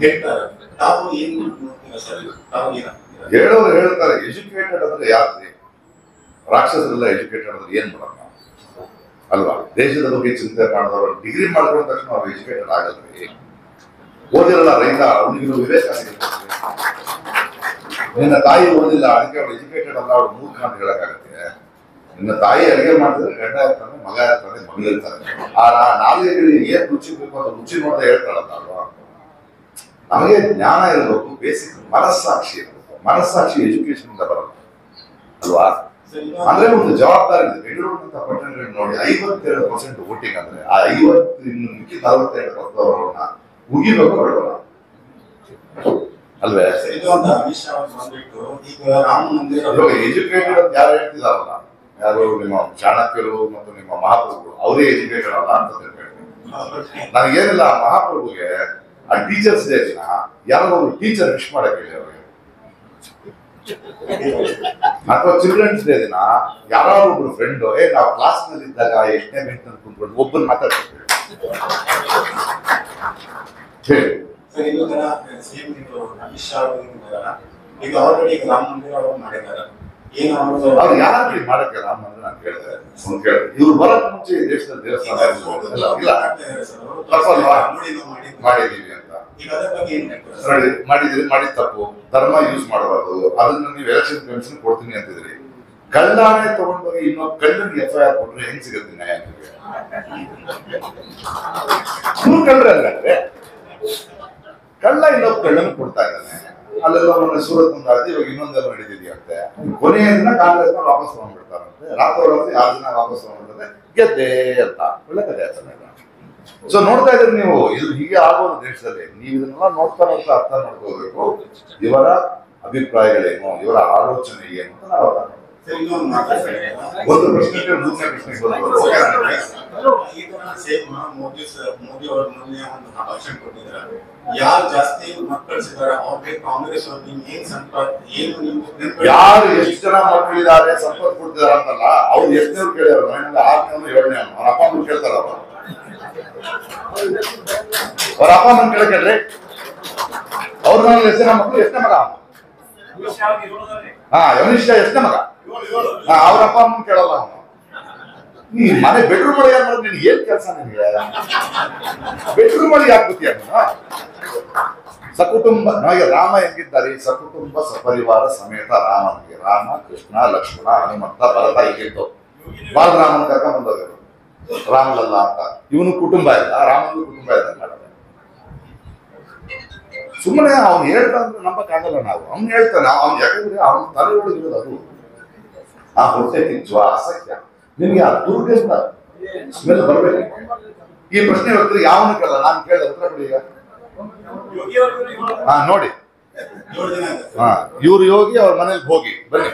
ಹೇಳ್ತಾರೆ. ತಾವು ಏನು ಸರ್, ತಾವು ಏನು ಹೇಳೋರು ಹೇಳ್ತಾರೆ ಎಜುಕೇಟೆಡ್ ಅಂದ್ರೆ ಯಾರ್ರಿ? ರಾಕ್ಷಸರೆಲ್ಲ ಎಜುಕೇಟೆಡ್ ಅಂದ್ರೆ ಏನ್ ಮಾಡೋಣ ಅಲ್ವಾ? ದೇಶದ ಬಗ್ಗೆ ಚಿಂತೆ ಮಾಡಿದವರು ಡಿಗ್ರಿ ಮಾಡ್ಕೊಂಡ ತಕ್ಷಣ ಅವ್ರು ಎಜುಕೇಟೆಡ್ ಆಗಲ್ರಿ. ಓದಿರಲ್ಲ ರೈತ, ಅವನಿಗೆ ವಿವೇಕ ನಿನ್ನ ತಾಯಿ ಓದಿಲ್ಲ ಅದಕ್ಕೆ ಅವ್ರು ಎಜುಕೇಟೆಡ್ ಅಲ್ಲ, ಅವ್ರು ಮೂರ್ಖ ಅಂತ ಹೇಳಕ್ಕಾಗತ್ತೆ? ನಿನ್ನ ತಾಯಿ ಅಡಿಗೆ ಮಾಡಿದ್ರೆ ಗಂಡ ಇರ್ತಾನೆ, ಮಗ ಇರ್ತಾನೆ, ಮಗಳು ಇರ್ತಾನೆ. ಆ ನಾಲಿಗೆಗೆ ಏನ್ ರುಚಿ ಬೇಕು ಅಂತ ರುಚಿ ನೋಡದೆ ಹೇಳ್ತಾಳಲ್ಲ ಅಲ್ವಾ? ನಮಗೆ ಜ್ಞಾನ ಇರಬೇಕು, ಬೇಸಿಕ್ ಮನಸ್ಸಾಕ್ಷಿ ಇರಬೇಕು. ಮನಸ್ಸಾಕ್ಷಿ ಎಜುಕೇಶನ್ ಇಂದ ಬರಲ್ಲ ಅಲ್ವಾ? ಅಂದ್ರೆ ಒಂದು ಜವಾಬ್ದಾರಿ ಇದೆ. ಬೆಂಗಳೂರಿನಂತ ಪಟ್ಟಣಗಳು ನೋಡಿ 52% ವೋಟಿಂಗ್ ಅಂದ್ರೆ ಆ 50 ಮಿಕ್ಕಿ 42% ಮುಗಿಬೇಕು ಬೇಡವಲ್ಲ ಅಲ್ವೇ? ಎಜುಕೇಟೆಡ್ ಅಂತ ಯಾರು ಹೇಳ್ತಿದಾರಲ್ಲ, ಯಾರು ನಿಮ್ಮ ಚಾಣಕ್ಯರು ಮತ್ತು ನಿಮ್ಮ ಮಹಾಪ್ರಭುಗಳು, ಅವರೇ ಎಜುಕೇಟೆಡ್ ಅಲ್ಲ ಅಂತ ಹೇಳ್ತೀನಿ. ನನಗೇನಿಲ್ಲ, ಮಹಾಪ್ರಭುಗೆ ಆ ಟೀಚರ್ಸ್ ಡೇ ದಿನ ಯಾರೋ ಒಂದು ಟೀಚರ್ ವಿಶ್ ಮಾಡಕ್ ಹೇಳಿ ಅವ್ರಿಗೆ, ಅಥವಾ ಚಿಲ್ಡ್ರನ್ಸ್ ಡೇ ದಿನ ಯಾರಾದ್ರೂ ಒಬ್ರು ಫ್ರೆಂಡ್ ನಾವು ಕ್ಲಾಸ್ ನಲ್ಲಿ ಇದ್ದಾಗ ಎಷ್ಟನೇ ಬೆಂಚ್ ನಲ್ಲಿ ಕುಂತ್ಕೊಂಡು ಒಬ್ಬರು ಮಾತಾಡ್ತೀವಿ ಹೇಳಿ. ಅಮಿತ್ ಶಾ ಈಗ ಆಲ್ರೆಡಿ ರಾಮ ಮಂದಿರ ಅವರು ಮಾಡಿದ್ದಾರೆ. ಅವ್ರು ಯಾರಾದ್ರೂ ಮಾಡಕ್ಕೆ ರಾಮ ಮಂದಿರ ನಾನು ಕೇಳಿದೆ, ಇವ್ರು ಬರಕ್ ಮುಂಚೆ ದೇಶದಲ್ಲಿ ದೇವಸ್ಥಾನ ಮಾಡಿದೀವಿ ಅಂತ ಮಾಡಿದ್ ತಪ್ಪು. ಧರ್ಮ ಯೂಸ್ ಮಾಡಬಾರ್ದು, ಅದನ್ನ ನೀವು ಎಲೆಕ್ಷನ್ ಕಮಿಷನ್ ಕೊಡ್ತೀನಿ ಅಂತಿದ್ರಿ. ಕಳ್ಳಾಣೆ ತಗೊಂಡೋಗಿ ಇನ್ನೊಂದು ಕಳ್ಳನಿಗೆ FIR ಕೊಟ್ರೆ ಹೆಂಗ್ ಸಿಗುತ್ತೆ ನ್ಯಾಯ? ನಿಮ್ಗೆ ಕಳ್ರೆ ಅಲ್ಲಾದ್ರೆ ಕಳ್ಳ ಇನ್ನೊಬ್ಬ ಕಳ್ಳನ್ ಕೊಡ್ತಾ ಇದ್ದಾನೆ. ಅಲ್ಲೆಲ್ಲ ಮೊನ್ನೆ ಸೂರತ್ ಮುಂದಾಗಿದೆ, ಇವಾಗ ಇನ್ನೊಂದೆಲ್ಲ ನಡೀತಿದೆಯಂತೆ. ಕೊನೆಯ ದಿನ ಕಾಂಗ್ರೆಸ್ ವಾಪಸ್ ತಗೊಂಡ್ಬಿಡ್ತಾರಂತೆ, ರಾತ್ರಿ 6 ದಿನ ವಾಪಸ್ ತಗೊಂಡ್ಬಿಡ್ತಾರೆ, ಗೆದ್ದೆ ಅಂತ ಒಳ್ಳೆ ಕಥೆ ಆಗ್ತದೆ. ಸೊ ನೋಡ್ತಾ ಇದ್ರೆ ನೀವು, ಇದು ಹೀಗೆ ಆಗೋದು ದೇಶದಲ್ಲಿ. ನೀವು ಇದನ್ನೆಲ್ಲ ನೋಡ್ತಾ ನೋಡ್ತಾ ಅರ್ಥ ಮಾಡ್ಕೋಬೇಕು, ಇವರ ಅಭಿಪ್ರಾಯಗಳೇನು, ಇವರ ಆಲೋಚನೆ ಏನು ಅಂತ ನಾವು ಅರ್ಥ ಮಾಡ್ಬೇಕು. ಒಂದು ಪ್ರಶ್ನೆಗೆ ಮೂರನೇ ಪ್ರಶ್ನೆಗೆ ಮೋದಿ ಅವರು ಮೊನ್ನೆ ಒಂದು ಭಾಷಣ ಕೊಟ್ಟಿದ್ದಾರೆ. ಯಾರು ಜಾಸ್ತಿ ಮಕ್ಕಳು ಕಳಿಸಿದ್ದಾರೆ ಅವ್ರಿಗೆ ಕಾಂಗ್ರೆಸ್ ಯಾರು ಎಷ್ಟು ಜನ ಮಕ್ಕಳಿದ್ದಾರೆ ಸಂಪತ್ತು ಕೊಡ್ತಿದಾರ ಅಂತಲ್ಲ, ಅವ್ರು ಎಷ್ಟನೇವ್ರು ಕೇಳ್ಯಾರ? 6ನೇ 7ನೇ ಅವ್ರ ಅಪ್ಪ ಅಮ್ಮ ಕೇಳ್ತಾರ. ಅವ್ರ ಅಪ್ಪ ಅಮ್ಮನ ಕೇಳಕ್ರಿ, ಅವ್ರ ಮನೇಲಿ ಎಷ್ಟು ಜನ ಮಕ್ಕಳು, ಎಷ್ಟನೇ ಮಗ? ಯಮನಿಷ್ ಎಷ್ಟನೇ ಮಗ? ಅವ್ರ ಅಪ್ಪ ಅಮ್ಮನ ಕೇಳಲ್ಲ ಅವನು. ನೀ ಮನೆ ಬೆಡ್ರೂಮ್ ಒಳಗೆ ಯಾರು ನಿನ್ಗೆ ಏನ್ ಕೆಲಸ? ನಿನ್ಗೆ ಬೆಡ್ರೂಮ್ ಒಳಗೆ ಯಾಕೆ ಗೊತ್ತೀಯ? ಸಕುಟುಂಬ ನಮಗೆ ರಾಮ ಹೆಂಗಿದ್ದಾರೆ? ಸಕುಟುಂಬ ಸಪರಿವಾರ ಸಮೇತ ರಾಮನಿಗೆ ರಾಮ, ಕೃಷ್ಣ, ಲಕ್ಷ್ಮಣ, ಹನುಮಂತ, ಭರತ ಹೀಗಿತ್ತು. ಬಾಲರಾಮನ ಕರ್ಕೊಂಡ್ ಬಂದವರು ರಾಮಲಲ್ಲ ಅಂತ. ಇವನು ಕುಟುಂಬ ಇಲ್ಲ, ರಾಮನಿಗೂ ಕುಟುಂಬ ಇಲ್ಲ ಮಾಡಲ್ಲ. ಸುಮ್ಮನೆ ಅವ್ನು ಹೇಳ್ತಾ ಅಂದ್ರೆ ನಂಬಕ್ಕಾಗಲ್ಲ ನಾವು. ಅವ್ನು ಹೇಳ್ತಾನೆ, ಅವ್ನು ಯಾಕಂದ್ರೆ ಅವನ ತಲೆ ಒಳಗಿರೋದು ಅದು. ಆ ಹೊಟ್ಟೆ ಕಿಚ್ಚುವ ಅಸಹ್ಯ, ನಿಮ್ಗೆ ಆ ದುರ್ಗಂಧ ಸ್ಮೆಲ್ ಬರ್ಬೇಕು. ಈ ಪ್ರಶ್ನೆ ಹೊತ್ತಿದ್ರೆ ಯಾವನು ಕೇಳಲ್ಲ, ನಾನು ಕೇಳಿದ ಉತ್ತರ ಕೊಡಿ. ಈಗ ನೋಡಿ, ಇವ್ರು ಯೋಗಿ, ಅವ್ರ ಮನೇಲಿ ಹೋಗಿ ಬನ್ನಿ.